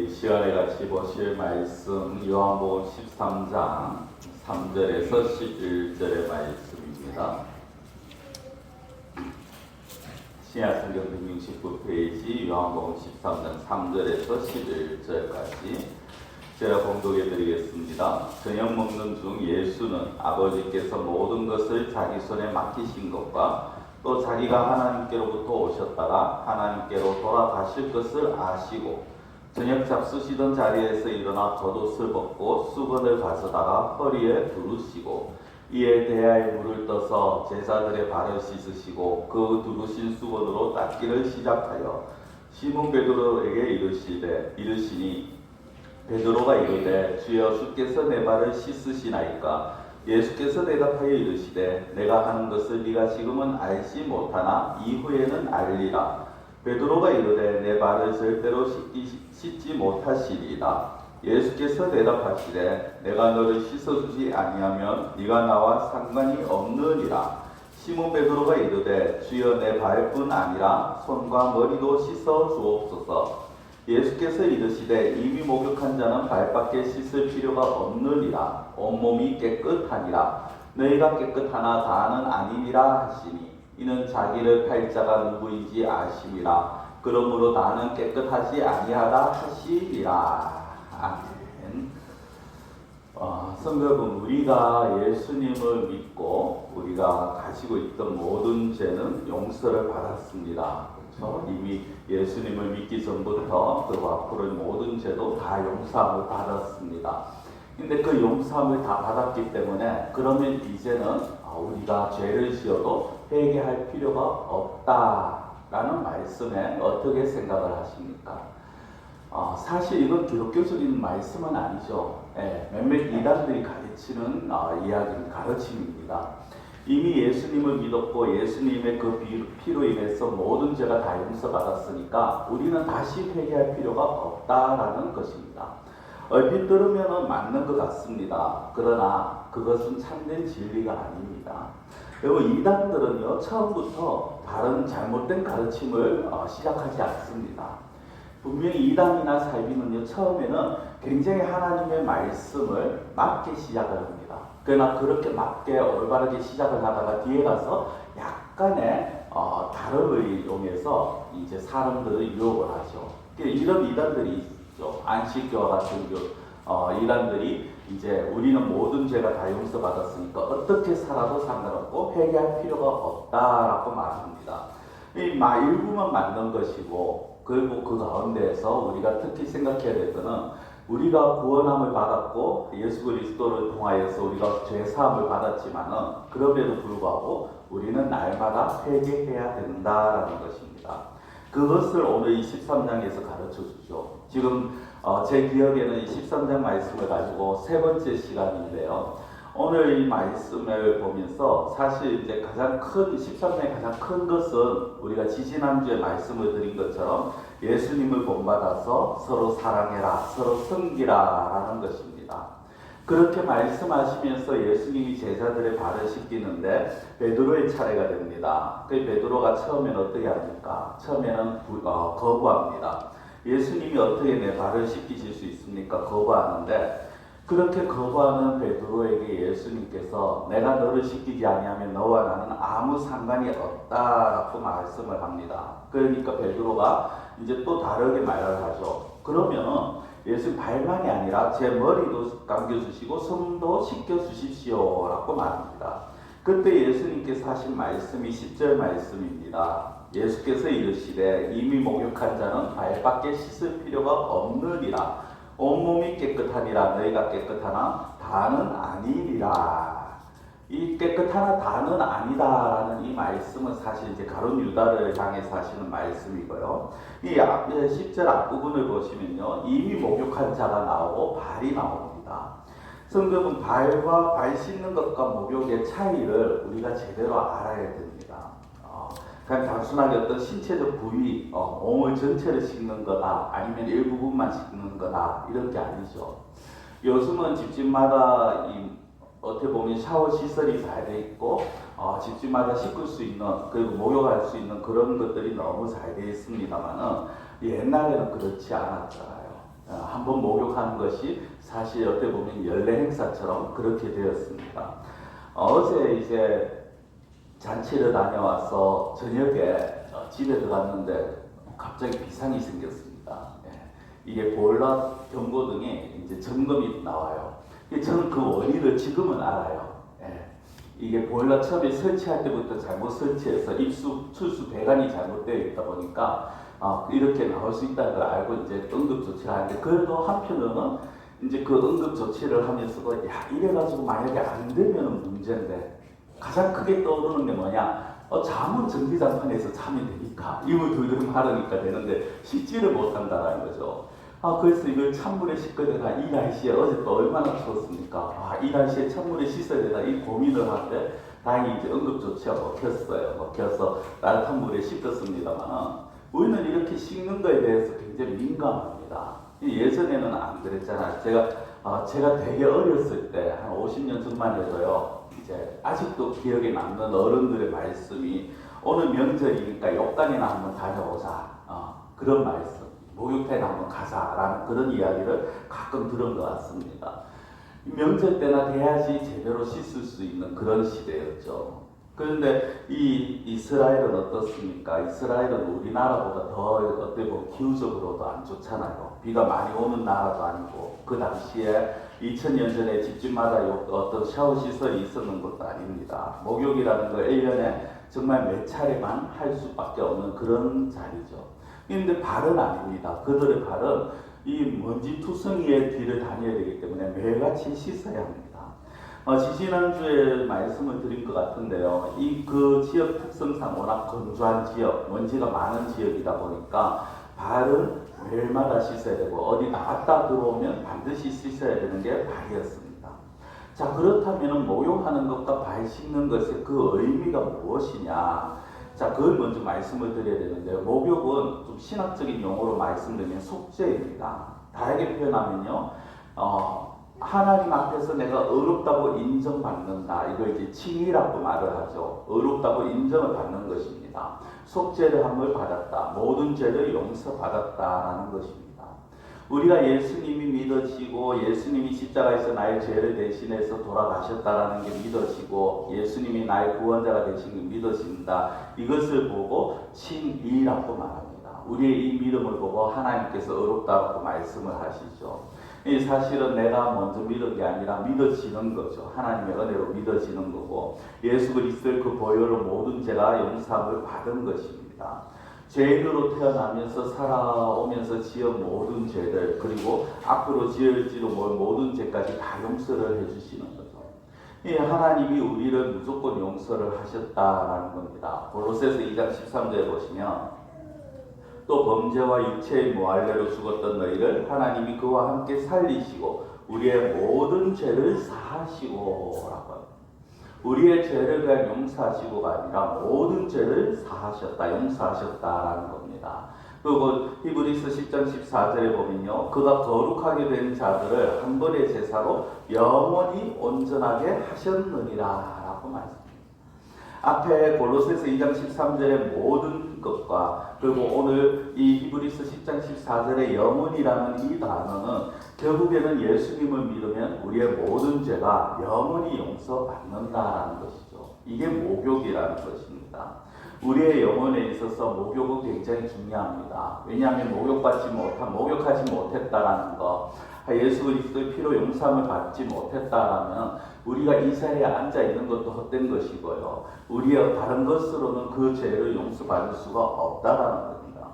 이 시간에 같이 보실 말씀 요한복음 13장 3절에서 11절의 말씀입니다. 신약성경 169페이지 요한복음 13장 3절에서 11절까지 제가 봉독해 드리겠습니다. 저녁 먹는 중 예수는 아버지께서 모든 것을 자기 손에 맡기신 것과 또 자기가 하나님께로부터 오셨다가 하나님께로 돌아가실 것을 아시고 저녁 잡수시던 자리에서 일어나 겉옷을 벗고 수건을 가져다가 허리에 두르시고 이에 대야에 물을 떠서 제자들의 발을 씻으시고 그 두르신 수건으로 닦기를 시작하여 시몬 베드로에게 이르시니 베드로가 이르되 주여 주께서 내 발을 씻으시나이까. 예수께서 대답하여 이르시되 내가 하는 것을 네가 지금은 알지 못하나 이후에는 알리라. 베드로가 이르되 내 발을 절대로 씻지 못하시리이다. 예수께서 대답하시되 내가 너를 씻어주지 아니하면 네가 나와 상관이 없느니라. 시몬 베드로가 이르되 주여 내 발뿐 아니라 손과 머리도 씻어 주옵소서. 예수께서 이르시되 이미 목욕한 자는 발밖에 씻을 필요가 없느니라. 온몸이 깨끗하니라. 너희가 깨끗하나 다는 아니니라 하시니 이는 자기를 팔 자가 누구인지 아심이라. 그러므로 나는 깨끗하지 아니하다 하시리라. 아멘. 성경은 우리가 예수님을 믿고 우리가 가지고 있던 모든 죄는 용서를 받았습니다. 이미 예수님을 믿기 전부터 그리고 앞으로의 모든 죄도 다 용서함을 받았습니다. 근데 그 용서함을 다 받았기 때문에 그러면 이제는 우리가 죄를 지어도 회개할 필요가 없다라는 말씀에 어떻게 생각을 하십니까? 사실 이건 기독교적인 말씀은 아니죠. 몇몇 이단들이 가르치는 가르침입니다. 이미 예수님을 믿었고 예수님의 그 피로 인해서 모든 죄가 다 용서받았으니까 우리는 다시 회개할 필요가 없다라는 것입니다. 얼핏 들으면 맞는 것 같습니다. 그러나 그것은 참된 진리가 아닙니다. 그리고 이단들은요, 처음부터 다른 잘못된 가르침을 시작하지 않습니다. 분명히 이단이나 살비는요, 처음에는 굉장히 하나님의 말씀을 맞게 시작을 합니다. 그러나 그렇게 맞게 올바르게 시작을 하다가 뒤에 가서 약간의 다름을 이용해서 이제 사람들을 유혹을 하죠. 이런 이단들이 있죠. 안식교와 같은 이단들이 이제 우리는 모든 죄가 다 용서받았으니까 어떻게 살아도 상관없고 회개할 필요가 없다라고 말합니다. 일부만 맞는 것이고 그리고 그 가운데에서 우리가 특히 생각해야 될 것은 우리가 구원함을 받았고 예수 그리스도를 통하여서 우리가 죄사함을 받았지만은 그럼에도 불구하고 우리는 날마다 회개해야 된다라는 것입니다. 그것을 오늘 이 13장에서 가르쳐 주죠. 지금 제 기억에는 이 13장 말씀을 가지고 세 번째 시간인데요. 오늘 이 말씀을 보면서 사실 이제 가장 큰 13장의 가장 큰 것은 우리가 지지난주에 말씀을 드린 것처럼 예수님을 본받아서 서로 사랑해라, 서로 섬기라 라는 것입니다. 그렇게 말씀하시면서 예수님이 제자들의 발을 씻기는데 베드로의 차례가 됩니다. 그 베드로가 처음에는 어떻게 합니까? 처음에는 거부합니다. 예수님이 어떻게 내 발을 씻기실 수 있습니까? 거부하는데 그렇게 거부하는 베드로에게 예수님께서 내가 너를 씻기지 아니하면 너와 나는 아무 상관이 없다라고 말씀을 합니다. 그러니까 베드로가 이제 또 다르게 말을 하죠. 그러면 예수님 발만이 아니라 제 머리도 감겨주시고 손도 씻겨주십시오 라고 말합니다. 그때 예수님께서 하신 말씀이 10절 말씀입니다. 예수께서 이르시되 이미 목욕한 자는 발밖에 씻을 필요가 없느니라. 온몸이 깨끗하니라. 너희가 깨끗하나 다는 아니니라. 이 깨끗하나 다는 아니다라는 이 말씀은 사실 이제 가룟 유다를 향해서 하시는 말씀이고요. 이 10절 앞부분을 보시면요, 이미 목욕한 자가 나오고 발이 나옵니다. 성경은 발과 발 씻는 것과 목욕의 차이를 우리가 제대로 알아야 됩니다. 그냥 단순하게 어떤 신체적 부위, 몸을 전체를 씻는 거다, 아니면 일부분만 씻는 거다, 이런 게 아니죠. 요즘은 집집마다 어떻게 보면 샤워 시설이 잘 돼 있고, 집집마다 씻을 수 있는, 그리고 목욕할 수 있는 그런 것들이 너무 잘 돼 있습니다만은, 옛날에는 그렇지 않았잖아요. 한번 목욕하는 것이 사실 어떻게 보면 연례 행사처럼 그렇게 되었습니다. 어제 이제 잔치를 다녀와서 저녁에 집에 들어갔는데 갑자기 비상이 생겼습니다. 이게 보일러 경고등에 이제 점검이 나와요. 저는 그 원인을 지금은 알아요. 이게 보일러 처음에 설치할 때부터 잘못 설치해서 입수, 출수 배관이 잘못되어 있다 보니까 이렇게 나올 수 있다는 걸 알고 이제 응급 조치를 하는데, 그래도 한편으로는 이제 그 응급 조치를 하면서도 이래가지고 만약에 안 되면 문제인데, 가장 크게 떠오르는 게 뭐냐? 잠은 전기장판에서 자면 되니까, 이불 두드름 하려니까 되는데 씻지를 못한다는 거죠. 그래서 이걸 찬물에 씻어야 되나, 이 날씨에 어제 또 얼마나 추웠습니까? 이 날씨에 찬물에 씻어야 되나, 이 고민을 하는데 다행히 이제 응급조치가 먹혀서 따뜻한 물에 씻었습니다만, 우리는 이렇게 씻는 거에 대해서 굉장히 민감합니다. 예전에는 안 그랬잖아요. 제가 되게 어렸을 때, 한 50년 전만 해도요, 이제 아직도 기억에 남는 어른들의 말씀이, 오늘 명절이니까 욕당이나 한번 다녀오자. 그런 말씀. 목욕탕에 한번 가자라는 그런 이야기를 가끔 들은 것 같습니다. 명절 때나 돼야지 제대로 씻을 수 있는 그런 시대였죠. 그런데 이 이스라엘은 어떻습니까? 이스라엘은 우리나라보다 더 어떻게 보면 기후적으로도 안 좋잖아요. 비가 많이 오는 나라도 아니고, 그 당시에 2000년 전에 집집마다 어떤 샤워 시설이 있었는 것도 아닙니다. 목욕이라는 거 1년에 정말 몇 차례만 할 수밖에 없는 그런 자리죠. 그런데 발은 아닙니다. 그들의 발은 이 먼지 투성이의 뒤를 다녀야 되기 때문에 매일같이 씻어야 합니다. 지지난주에 말씀을 드린 것 같은데요. 그 지역 특성상 워낙 건조한 지역, 먼지가 많은 지역이다 보니까 발은 매일마다 씻어야 되고, 어디 나갔다 들어오면 반드시 씻어야 되는 게 발이었습니다. 자, 그렇다면 목욕하는 것과 발 씻는 것의 그 의미가 무엇이냐? 자, 그걸 먼저 말씀을 드려야 되는데요. 목욕은 좀 신학적인 용어로 말씀드리면 속죄입니다. 다르게 표현하면요, 하나님 앞에서 내가 의롭다고 인정받는다. 이걸 이제 칭의라고 말을 하죠. 의롭다고 인정을 받는 것입니다. 속죄를 함을 받았다. 모든 죄를 용서받았다라는 것입니다. 우리가 예수님이 믿어지고, 예수님이 십자가에서 나의 죄를 대신해서 돌아가셨다라는 게 믿어지고, 예수님이 나의 구원자가 되신 게 믿어진다. 이것을 보고 칭의라고 말합니다. 우리의 이 믿음을 보고 하나님께서 의롭다고 말씀을 하시죠. 사실은 내가 먼저 믿은 게 아니라 믿어지는 거죠. 하나님의 은혜로 믿어지는 거고, 예수 그리스도의 그 보혈로 모든 죄가 용서함을 받은 것입니다. 죄인으로 태어나면서 살아오면서 지은 모든 죄들, 그리고 앞으로 지을지도 모든 죄까지 다 용서를 해주시는 거죠. 하나님이 우리를 무조건 용서를 하셨다라는 겁니다. 골로새서 2장 13절에 보시면, 또 범죄와 육체의 무할례로 죽었던 너희를 하나님이 그와 함께 살리시고 우리의 모든 죄를 사하시고 라고 합니다. 우리의 죄를 그냥 용서하시고가 아니라 모든 죄를 사하셨다, 용서하셨다라는 겁니다. 그리고 히브리서 10장 14절에 보면요, 그가 거룩하게 된 자들을 한 번의 제사로 영원히 온전하게 하셨느니라 라고 말씀합니다. 앞에 골로새서 2장 13절의 모든 것과, 그리고 오늘 이 히브리서 10장 14절의 영원이라는 이 단어는 결국에는 예수님을 믿으면 우리의 모든 죄가 영원히 용서받는다라는 것이죠. 이게 목욕이라는 것입니다. 우리의 영혼에 있어서 목욕은 굉장히 중요합니다. 왜냐하면 목욕하지 못했다라는 것, 예수 그리스도의 피로 용서함을 받지 못했다라면 우리가 이 자리에 앉아 있는 것도 헛된 것이고요, 우리의 다른 것으로는 그 죄를 용서받을 수가 없다라는 겁니다.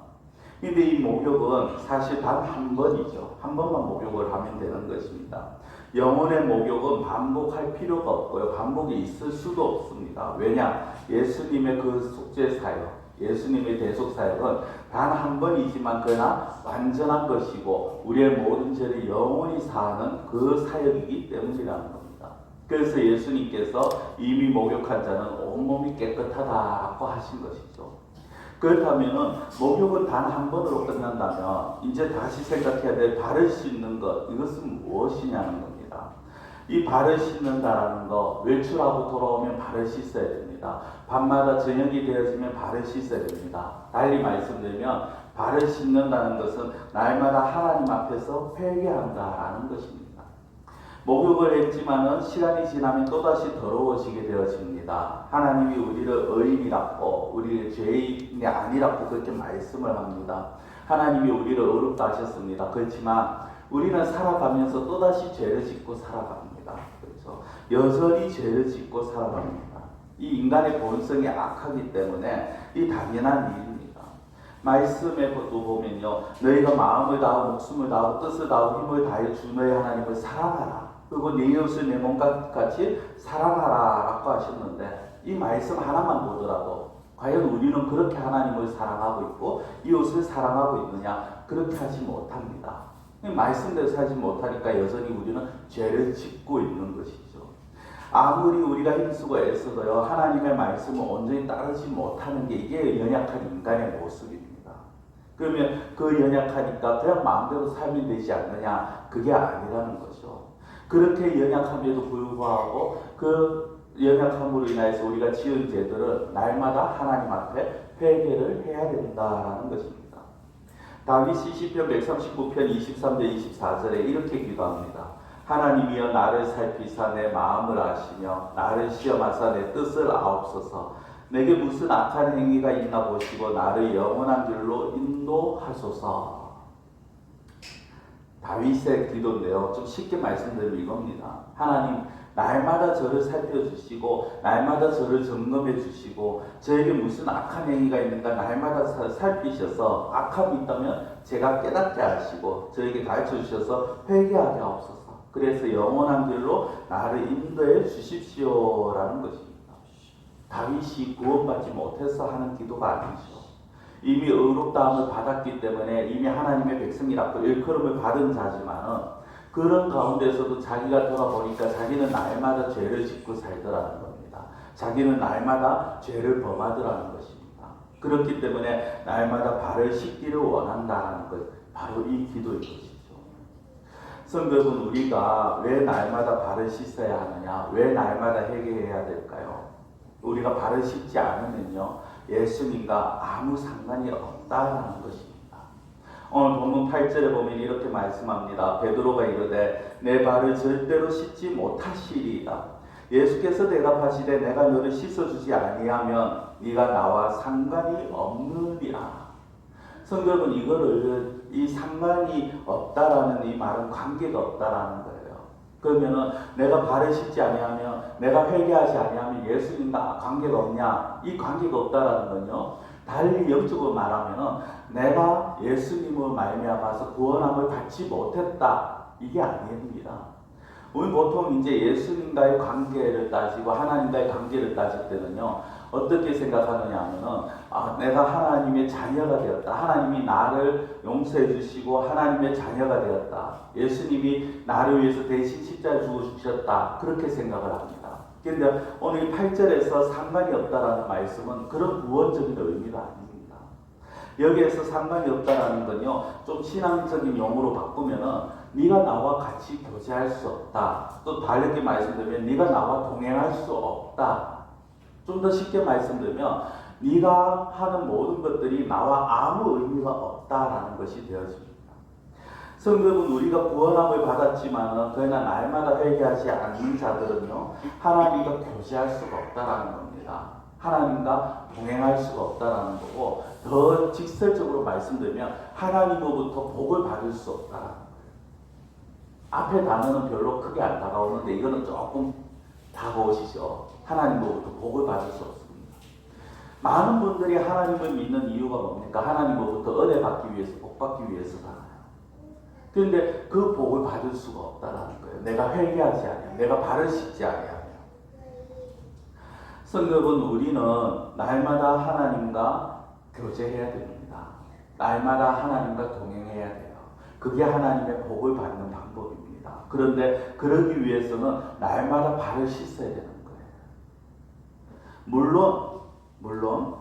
그런데 이 목욕은 사실 단 한 번이죠. 한 번만 목욕을 하면 되는 것입니다. 영혼의 목욕은 반복할 필요가 없고요, 반복이 있을 수도 없습니다. 왜냐? 예수님의 그 속죄 사역, 예수님의 대속 사역은 단 한 번이지만 그러나 완전한 것이고 우리의 모든 죄를 영원히 사하는 그 사역이기 때문이라는 겁니다. 그래서 예수님께서 이미 목욕한 자는 온몸이 깨끗하다고 하신 것이죠. 그렇다면 목욕은 단 한 번으로 끝난다면 이제 다시 생각해야 될 발을 씻는 것, 이것은 무엇이냐는 겁니다. 이 발을 씻는다라는 거, 외출하고 돌아오면 발을 씻어야 됩니다. 밤마다 저녁이 되어지면 발을 씻어야 됩니다. 달리 말씀드리면 발을 씻는다는 것은 날마다 하나님 앞에서 회개한다라는 것입니다. 목욕을 했지만은 시간이 지나면 또다시 더러워지게 되어집니다. 하나님이 우리를 의인이라고, 우리를 죄인이 아니라고 그렇게 말씀을 합니다. 하나님이 우리를 의롭다 하셨습니다. 그렇지만 우리는 살아가면서 또다시 죄를 짓고 살아갑니다. 그렇죠? 여전히 죄를 짓고 살아갑니다. 이 인간의 본성이 악하기 때문에 이 당연한 일입니다. 말씀에 또 보면요, 너희가 마음을 다하고 목숨을 다하고 뜻을 다하고 힘을 다해 주 너희 하나님을 사랑하라. 그리고 네 이웃을 내 몸과 같이 사랑하라 라고 하셨는데, 이 말씀 하나만 보더라도 과연 우리는 그렇게 하나님을 사랑하고 있고 이웃을 사랑하고 있느냐? 그렇게 하지 못합니다. 말씀대로 살지 못하니까 여전히 우리는 죄를 짓고 있는 것이죠. 아무리 우리가 힘쓰고 애써도요, 하나님의 말씀을 온전히 따르지 못하는 게 이게 연약한 인간의 모습입니다. 그러면 그 연약하니까 그냥 마음대로 살면 되지 않느냐? 그게 아니라는 거죠. 그렇게 연약함에도 불구하고 그 연약함으로 인해서 우리가 지은 죄들은 날마다 하나님 앞에 회개를 해야 된다라는 것입니다. 다윗이 시편 139편 23절 24절에 이렇게 기도합니다. 하나님이여 나를 살피사 내 마음을 아시며 나를 시험하사 내 뜻을 아옵소서. 내게 무슨 악한 행위가 있나 보시고 나를 영원한 길로 인도하소서. 다윗의 기도인데요, 좀 쉽게 말씀드리면 이겁니다. 하나님, 날마다 저를 살펴주시고 날마다 저를 점검해 주시고 저에게 무슨 악한 행위가 있는가 날마다 살피셔서 악함이 있다면 제가 깨닫게 하시고 저에게 가르쳐 주셔서 회개하게 하옵소서. 그래서 영원한 길로 나를 인도해 주십시오라는 것입니다. 다윗이 구원받지 못해서 하는 기도가 아니죠. 이미 의롭다함을 받았기 때문에 이미 하나님의 백성이라고 일컬음을 받은 자지만은 그런 가운데서도 자기가 돌아보니까 자기는 날마다 죄를 짓고 살더라는 겁니다. 자기는 날마다 죄를 범하더라는 것입니다. 그렇기 때문에 날마다 발을 씻기를 원한다는 것, 바로 이 기도인 것이죠. 성도 여러분, 우리가 왜 날마다 발을 씻어야 하느냐? 왜 날마다 회개해야 될까요? 우리가 발을 씻지 않으면요, 예수님과 아무 상관이 없다라는 것입니다. 오늘 본문 8절에 보면 이렇게 말씀합니다. 베드로가 이르되 내 발을 절대로 씻지 못하시리이다. 예수께서 대답하시되 내가 너를 씻어주지 아니하면 네가 나와 상관이 없느니라. 성도 여러분, 이거를 이 상관이 없다라는 이 말은 관계가 없다라는 거예요. 그러면은 내가 발을 씻지 아니하면, 내가 회개하지 아니하면 예수님과 관계가 없냐? 이 관계가 없다라는 건요, 달리 영적으로 말하면은 내가 예수님을 말미암아서 구원함을 받지 못했다, 이게 아닙니다. 우리 보통 이제 예수님과의 관계를 따지고 하나님과의 관계를 따질 때는요, 어떻게 생각하느냐 하면은, 내가 하나님의 자녀가 되었다. 하나님이 나를 용서해 주시고 하나님의 자녀가 되었다. 예수님이 나를 위해서 대신 십자가에 죽으셨다. 그렇게 생각을 합니다. 그런데 오늘 8절에서 상관이 없다라는 말씀은 그런 구원적인 의미가 아닙니다. 여기에서 상관이 없다라는 건요, 좀 신앙적인 용어로 바꾸면은 네가 나와 같이 교제할 수 없다. 또 다르게 말씀드리면 네가 나와 동행할 수 없다. 좀 더 쉽게 말씀드리면 네가 하는 모든 것들이 나와 아무 의미가 없다라는 것이 되어집니다. 성도 여러분, 우리가 구원함을 받았지만 그러나 날마다 회개하지 않는 자들은요, 하나님과 교제할 수가 없다라는 겁니다. 하나님과 동행할 수가 없다라는 거고, 더 직설적으로 말씀드리면 하나님으로부터 복을 받을 수 없다라는 거예요. 앞에 단어는 별로 크게 안 다가오는데 이거는 조금 다가오시죠. 하나님으로부터 복을 받을 수 없습니다. 많은 분들이 하나님을 믿는 이유가 뭡니까? 하나님으로부터 은혜 받기 위해서, 복 받기 위해서잖아요. 그런데 그 복을 받을 수가 없다라는 거예요. 내가 회개하지 않아요. 내가 발을 씻지 않아요. 성도 여러분, 우리는 날마다 하나님과 교제해야 됩니다. 날마다 하나님과 동행해야 돼요. 그게 하나님의 복을 받는 방법입니다. 그런데 그러기 위해서는 날마다 발을 씻어야 되는 거예요. 물론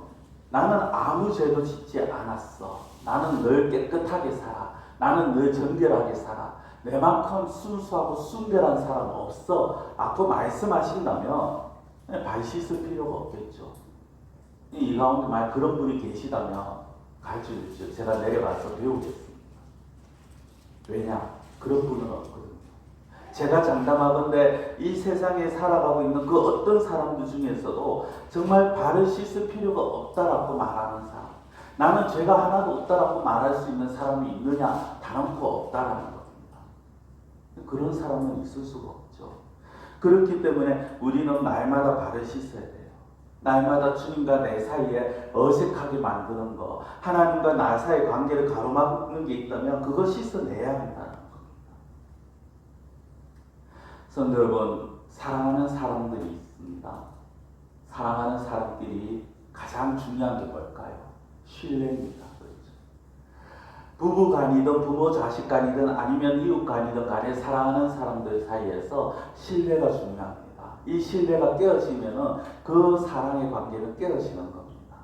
나는 아무 죄도 짓지 않았어. 나는 늘 깨끗하게 살아. 나는 늘 정결하게 살아. 내만큼 순수하고 순결한 사람 없어. 라고 말씀하신다면 발 씻을 필요가 없겠죠. 이 가운데 만약 그런 분이 계시다면 가르쳐 주십시오. 제가 내려가서 배우겠습니다. 왜냐? 그런 분은 없거든요. 제가 장담하건대 이 세상에 살아가고 있는 그 어떤 사람들 중에서도 정말 발을 씻을 필요가 없다라고 말하는 사람, 나는 죄가 하나도 없다라고 말할 수 있는 사람이 있느냐? 단언코 없다라는 겁니다. 그런 사람은 있을 수가 없죠. 그렇기 때문에 우리는 날마다 발을 씻어야 돼요. 날마다 주님과 내 사이에 어색하게 만드는 거, 하나님과 나 사이의 관계를 가로막는 게 있다면 그거 씻어내야 한다는 겁니다. 성도 여러분, 사랑하는 사람들이 있습니다. 사랑하는 사람끼리 가장 중요한 게 뭘까요? 신뢰입니다. 그렇죠? 부부 간이든 부모 자식 간이든 아니면 이웃 간이든 간에 사랑하는 사람들 사이에서 신뢰가 중요합니다. 이 신뢰가 깨어지면은 그 사랑의 관계는 깨어지는 겁니다.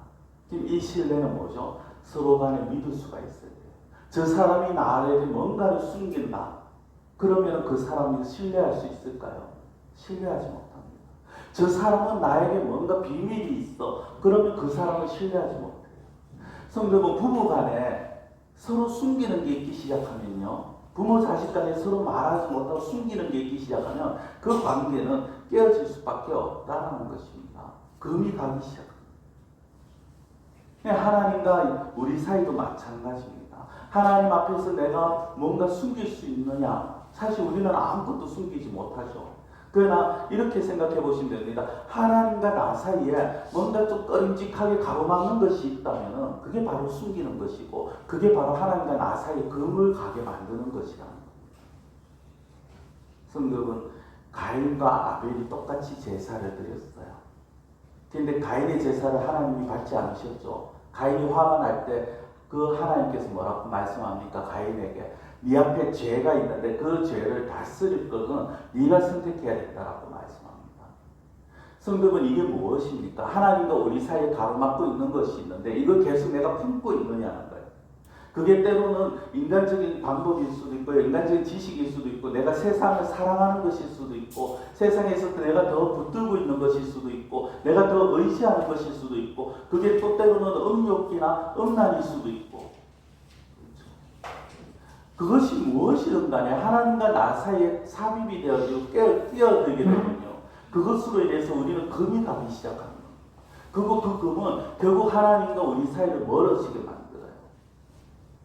지금 이 신뢰는 뭐죠? 서로 간에 믿을 수가 있어야 돼요. 저 사람이 나에게 뭔가를 숨긴다. 그러면 그 사람이 신뢰할 수 있을까요? 신뢰하지 못합니다. 저 사람은 나에게 뭔가 비밀이 있어. 그러면 그 사람을 신뢰하지 못해요. 성도분, 부부 간에 서로 숨기는 게 있기 시작하면요. 부모 자식 간에 서로 말하지 못하고 숨기는 게 있기 시작하면 그 관계는 깨어질 수밖에 없다는 것입니다. 금이 가기 시작합니다. 하나님과 우리 사이도 마찬가지입니다. 하나님 앞에서 내가 뭔가 숨길 수 있느냐? 사실 우리는 아무것도 숨기지 못하죠. 그러나 이렇게 생각해 보시면 됩니다. 하나님과 나 사이에 뭔가 좀 꺼림직하게 가로막는 것이 있다면 그게 바로 숨기는 것이고 그게 바로 하나님과 나 사이에 금을 가게 만드는 것이라는 겁니다. 성도분, 가인과 아벨이 똑같이 제사를 드렸어요. 그런데 가인의 제사를 하나님이 받지 않으셨죠. 가인이 화가 날 때 그 하나님께서 뭐라고 말씀합니까? 가인에게 네 앞에 죄가 있는데 그 죄를 다스릴 것은 네가 선택해야 된다라고 말씀합니다. 성도분, 이게 무엇입니까? 하나님과 우리 사이에 가로막고 있는 것이 있는데 이걸 계속 내가 품고 있느냐는 거예요. 그게 때로는 인간적인 방법일 수도 있고 인간적인 지식일 수도 있고 내가 세상을 사랑하는 것일 수도 있고 세상에서 내가 더 붙들고 있는 것일 수도 있고 내가 더 의지하는 것일 수도 있고 그게 또 때로는 음욕이나 음란일 수도 있고 그것이 무엇이든 간에 하나님과 나 사이에 삽입이 되어지고 끼어들게 되면요. 그것으로 인해서 우리는 금이 가기 시작합니다. 그리고 그 금은 결국 하나님과 우리 사이를 멀어지게 만들어요.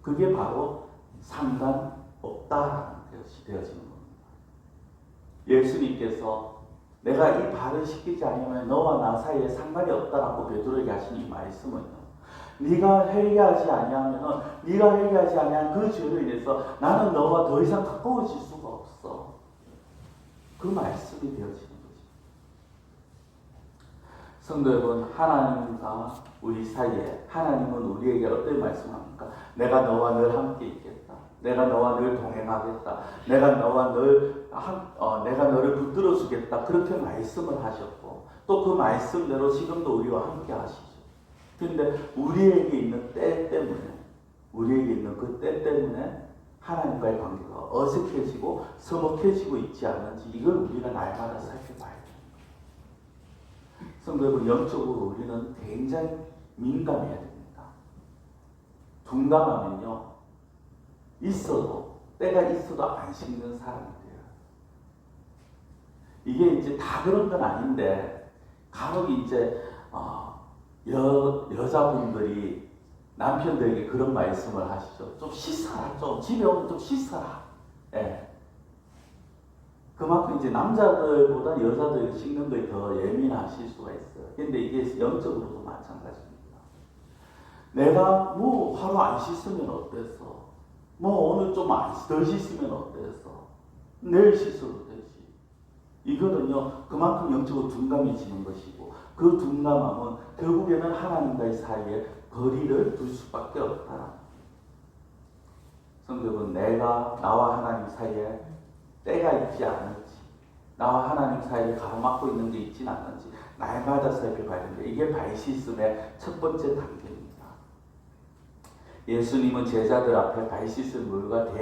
그게 바로 상관없다라는 것이 되어지는 겁니다. 예수님께서 내가 이 발을 씻기지 않으면 너와 나 사이에 상관이 없다라고 베드로에게 하신 이 말씀은요. 네가 회개하지 아니하면 네가 회개하지 아니한 그 죄로 인해서 나는 너와 더 이상 가까워질 수가 없어. 그 말씀이 되어지는 거죠. 성도 여러분, 하나님과 우리 사이에 하나님은 우리에게 어떤 말씀합니까? 내가 너와 늘 함께 있겠다. 내가 너와 늘 동행하겠다. 내가 너를 붙들어 주겠다. 그렇게 말씀을 하셨고 또 그 말씀대로 지금도 우리와 함께 하시죠. 그런데 우리에게 있는 때 때문에 하나님과의 관계가 어색해지고 서먹해지고 있지 않은지 이걸 우리가 날마다 살펴봐야 됩니다. 성도 여러분, 영적으로 우리는 굉장히 민감해야 됩니다. 둔감하면요, 때가 있어도 안 씻는 사람이 돼요. 이게 이제 다 그런 건 아닌데, 간혹 이제, 여자분들이 남편들에게 그런 말씀을 하시죠. 좀 씻어라. 집에 오면 좀 씻어라. 예. 그만큼 이제 남자들보다 여자들이 씻는 거에 더 예민하실 수가 있어요. 근데 이게 영적으로도 마찬가지입니다. 내가 하루 안 씻으면 어땠어? 오늘 좀 덜 씻으면 어땠어? 내일 씻어도 되지. 이거는요, 그만큼 영적으로 둔감해지는 것이고, 그 둔감함은 결국에는 하나님과의 사이에 거리를 둘 수밖에 없다. 성도 여러분, 나와 하나님 사이에 때가 있지 않은지, 나와 하나님 사이에 가로막고 있는 게 있지 않는지 날마다 살펴봐야 되는데 이게 발씻음의 첫 번째 단계입니다. 예수님은 제자들 앞에 발 씻은 물과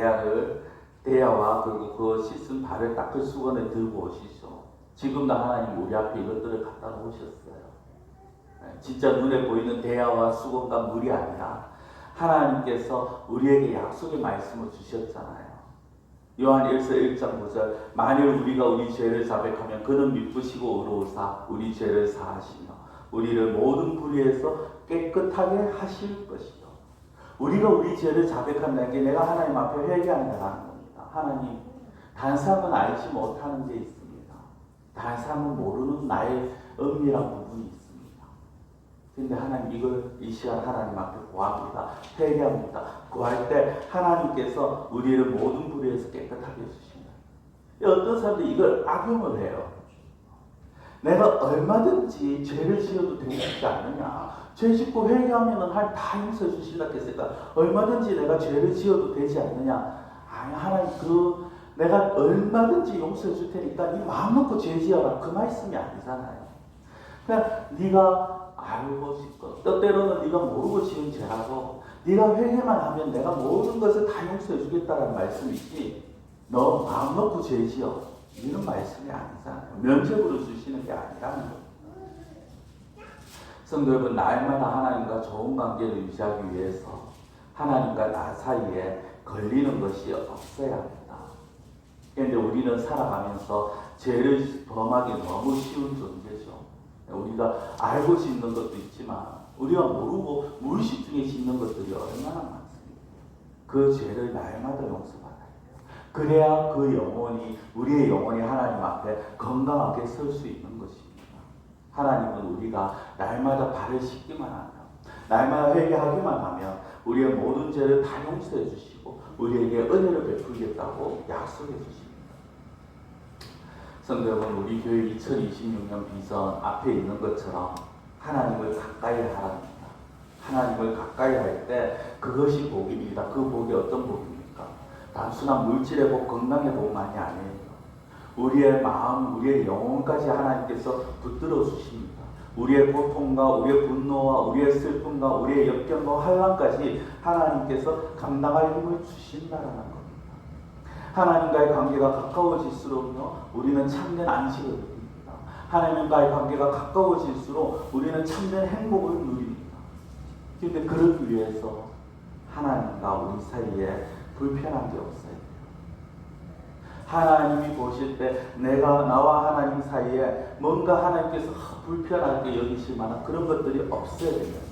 대야와 그리고 그 씻은 발을 닦을 수건을 들고 오시죠. 지금도 하나님 우리 앞에 이것들을 갖다 놓으셨어요. 진짜 눈에 보이는 대야와 수건과 물이 아니라 하나님께서 우리에게 약속의 말씀을 주셨잖아요. 요한 1서 1장 9절 만일 우리가 우리 죄를 자백하면 그는 미쁘시고 의로우사 우리 죄를 사하시며 우리를 모든 불의에서 깨끗하게 하실 것이요. 우리가 우리 죄를 자백한다는 게 내가 하나님 앞에 회개한다는 겁니다. 하나님, 다른 사람은 알지 못하는 게 있습니다. 다른 사람은 모르는 나의 은밀한 부분이 있습니다. 근데 하나님 이걸 이 시간 하나님 앞에 구합니다. 회개합니다. 구할 때 하나님께서 우리를 모든 불의에서 깨끗하게 해주십니다. 어떤 사람들이 이걸 악용을 해요. 내가 얼마든지 죄를 지어도 되지 않느냐. 죄 짓고 회개하면 다 용서해 주신다 했으니까 얼마든지 내가 죄를 지어도 되지 않느냐. 아니 하나님 내가 얼마든지 용서해 줄 테니까 네 마음 놓고 죄 지어라. 그 말씀이 아니잖아요. 그냥 네가 알고 싶고 때때로는 네가 모르고 지은 죄라고 네가 회개만 하면 내가 모든 것을 다 용서해 주겠다라는 말씀이지 너 마음 놓고 죄 지어 이런 말씀이 아니잖아요. 면접으로 주시는 게 아니라는 거예요. 성도 여러분, 날마다 하나님과 좋은 관계를 유지하기 위해서 하나님과 나 사이에 걸리는 것이 없어야 합니다. 그런데 우리는 살아가면서 죄를 범하기 너무 쉬운 존재죠. 우리가 알고 짓는 것도 있지만 우리가 모르고 무의식 중에 짓는 것들이 얼마나 많습니까? 그 죄를 날마다 용서받아야 돼요. 그래야 그 영혼이 우리의 영혼이 하나님 앞에 건강하게 설 수 있는 것입니다. 하나님은 우리가 날마다 발을 씻기만 하면 날마다 회개하기만 하면 우리의 모든 죄를 다 용서해 주시고 우리에게 은혜를 베풀겠다고 약속해 주십니다. 성도 여러분, 우리 교회 2026년 비전 앞에 있는 것처럼 하나님을 가까이 하랍니다. 하나님을 가까이 할 때 그것이 복입니다. 그 복이 어떤 복입니까? 단순한 물질의 복, 건강의 복만이 아니에요. 우리의 마음, 우리의 영혼까지 하나님께서 붙들어 주십니다. 우리의 고통과 우리의 분노와 우리의 슬픔과 우리의 역경과 환난까지 하나님께서 감당할 힘을 주신다라는 겁니다. 하나님과의 관계가 가까워질수록요, 우리는 참된 안식을 누립니다. 하나님과의 관계가 가까워질수록 우리는 참된 행복을 누립니다. 그런데 그러기 위해서 하나님과 우리 사이에 불편한 게 없어요. 하나님이 보실 때 내가 나와 하나님 사이에 뭔가 하나님께서 불편하게 여기실 만한 그런 것들이 없어야 되는 겁니다.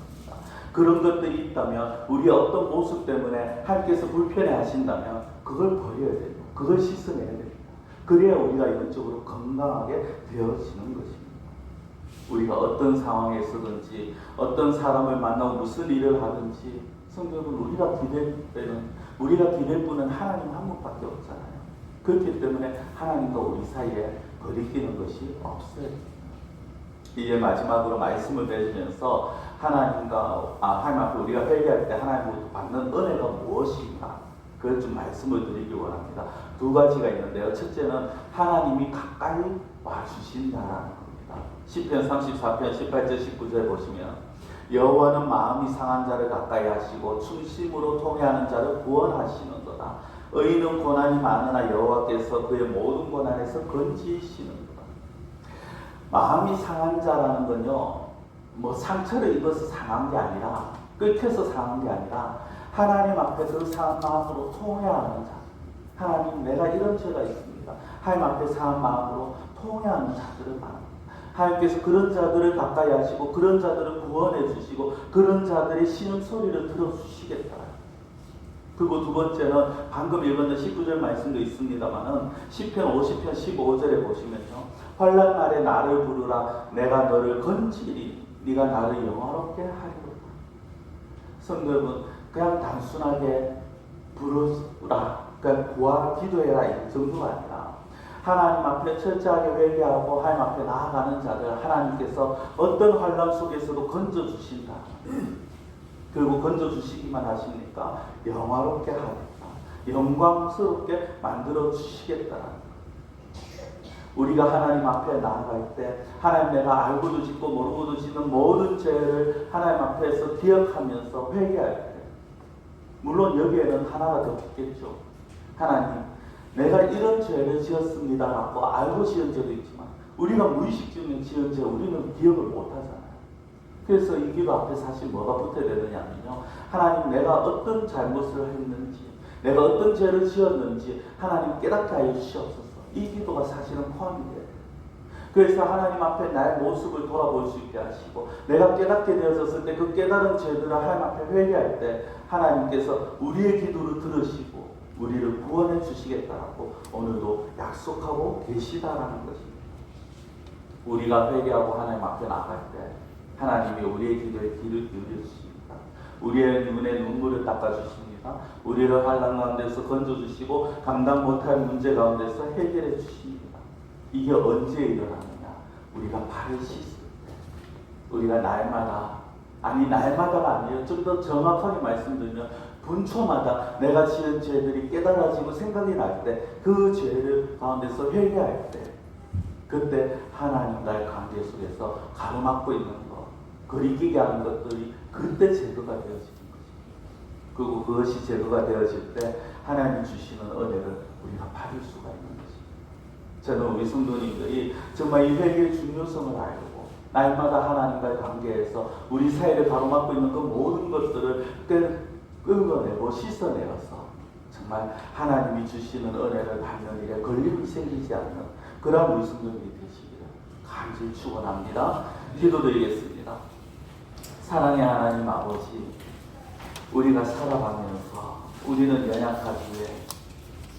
그런 것들이 있다면 우리 어떤 모습 때문에 하나님께서 불편해 하신다면 그걸 버려야 돼요. 그걸 씻어내야 됩니다. 그래야 우리가 영적으로 건강하게 되어지는 것입니다. 우리가 어떤 상황에 서든지 어떤 사람을 만나고 무슨 일을 하든지 성경은 우리가 기댈 분은 하나님 한 분밖에 없잖아요. 그렇기 때문에 하나님과 우리 사이에 거리끼는 것이 없어요. 이제 마지막으로 말씀을 맺으면서 하나님 앞에 우리가 회개할 때 하나님으로부터 받는 은혜가 무엇인가 그걸 좀 말씀을 드리기 원합니다. 두 가지가 있는데요. 첫째는 하나님이 가까이 와주신다는 겁니다. 시편 34편 18절 19절 보시면 여호와는 마음이 상한 자를 가까이 하시고 충심으로 통회하는 자를 구원하시는도다. 의인은 고난이 많으나 여호와께서 그의 모든 고난에서 건지시는도다. 마음이 상한 자라는 건요, 상처를 입어서 상한 게 아니라 끓여서 상한 게 아니라 하나님 앞에 그 상한 마음으로 통회하는 자. 하나님, 내가 이런 죄가 있습니다. 하나님 앞에 상한 마음으로 통회하는 자들을 말합니다. 하나님께서 그런 자들을 가까이 하시고 그런 자들을 구원해 주시고 그런 자들의 신음소리를 들어주시겠다. 그리고 두 번째는 방금 읽었던 19절 말씀도 있습니다만은 시편 50편 15절에 보시면요, 환난 날에 나를 부르라 내가 너를 건지리 네가 나를 영화롭게 하리로다. 성도 여러분, 그냥 단순하게 부르라, 그냥 구하라, 기도해라 이 정도가 아니라 하나님 앞에 철저하게 회개하고 하나님 앞에 나아가는 자들 하나님께서 어떤 환난 속에서도 건져주신다. 그리고 건져주시기만 하십니까? 영화롭게 하겠다. 영광스럽게 만들어 주시겠다. 우리가 하나님 앞에 나아갈 때 하나님 내가 알고도 짓고 모르고도 짓는 모든 죄를 하나님 앞에서 기억하면서 회개할 때 물론 여기에는 하나가 더 붙겠죠. 하나님, 내가 이런 죄를 지었습니다라고 알고 지은 죄도 있지만 우리가 무의식 중에 지은 죄 우리는 기억을 못하잖아요. 그래서 이 기도 앞에 사실 뭐가 붙어야 되느냐면요, 하나님, 내가 어떤 잘못을 했는지, 내가 어떤 죄를 지었는지 하나님 깨닫게 하여 주시옵소서. 이 기도가 사실은 포함이 돼요. 그래서 하나님 앞에 나의 모습을 돌아볼 수 있게 하시고, 내가 깨닫게 되어졌을 때 그 깨달은 죄들을 하나님 앞에 회개할 때 하나님께서 우리의 기도를 들으시고 우리를 구원해 주시겠다라고 오늘도 약속하고 계시다라는 것입니다. 우리가 회개하고 하나님 앞에 나갈 때 하나님이 우리의 기도에 귀를 기울여 주십니다. 우리의 눈에 눈물을 닦아주십니다. 우리를 환난 가운데서 건져주시고 감당 못할 문제 가운데서 해결해 주십니다. 이게 언제 일어나느냐? 우리가 발을 씻을 때, 우리가 날마다가 아니에요. 좀 더 정확하게 말씀드리면 분초마다 내가 지은 죄들이 깨달아지고 생각이 날 때, 그 죄를 가운데서 회개할 때, 그때 하나님과의 관계 속에서 가로막고 있는 것, 거리끼게 하는 것들이 그때 제거가 되어지는 것입니다. 그리고 그것이 제거가 되어질 때 하나님 주시는 은혜를 우리가 받을 수가 있는 것입니다. 저는 우리 성도님들이 정말 이 회개의 중요성을 알고 날마다 하나님과의 관계에서 우리 사이를 가로막고 있는 그 모든 것들을 끌어내고 씻어내어서 정말 하나님이 주시는 은혜를 받는 일에 걸림이 생기지 않는 그런 우리 성도님이 되시기를 간절히 축원합니다. 기도드리겠습니다. 사랑의 하나님 아버지, 우리가 살아가면서 우리는 연약하기에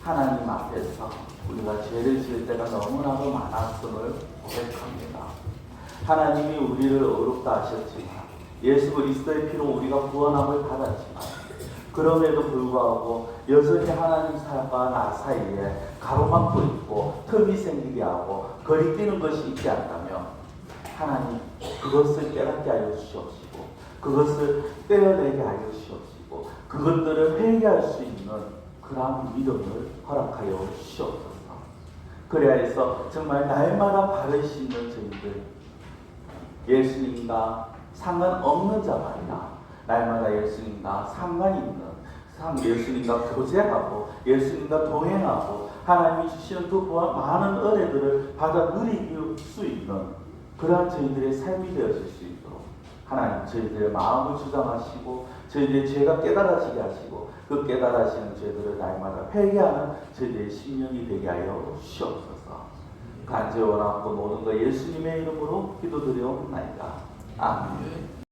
하나님 앞에서 우리가 죄를 지을 때가 너무나도 많았음을 고백합니다. 하나님이 우리를 어렵다 하셨지만 예수 그리스도의 피로 우리가 구원함을 받았지만 그럼에도 불구하고 여전히 하나님 사람과 나 사이에 가로막고 있고 틈이 생기게 하고 거리끼는 것이 있지 않다면 하나님 그것을 깨닫게 하여 주시옵시고 그것을 떼어내게 하여 주시옵시고 그것들을 회개할 수 있는 그러한 믿음을 허락하여 주시옵소서. 그래야 해서 정말 날마다 발을 씻는 저희들, 예수님과 상관없는 자가 아니라 날마다 예수님과 상관이 있는, 예수님과 교제하고 예수님과 동행하고 하나님이 주시는 그 많은 은혜들을 받아 누릴 수 있는 그러한 저희들의 삶이 되어질 수 있도록 하나님 저희들의 마음을 주장하시고 저희들의 죄가 깨달아지게 하시고 그 깨달아지는 죄들을 날마다 회개하는 저희들의 심령이 되게 하여 주시옵소서. 간절히 원하고 모든 것 예수님의 이름으로 기도드려옵나이다. 아멘.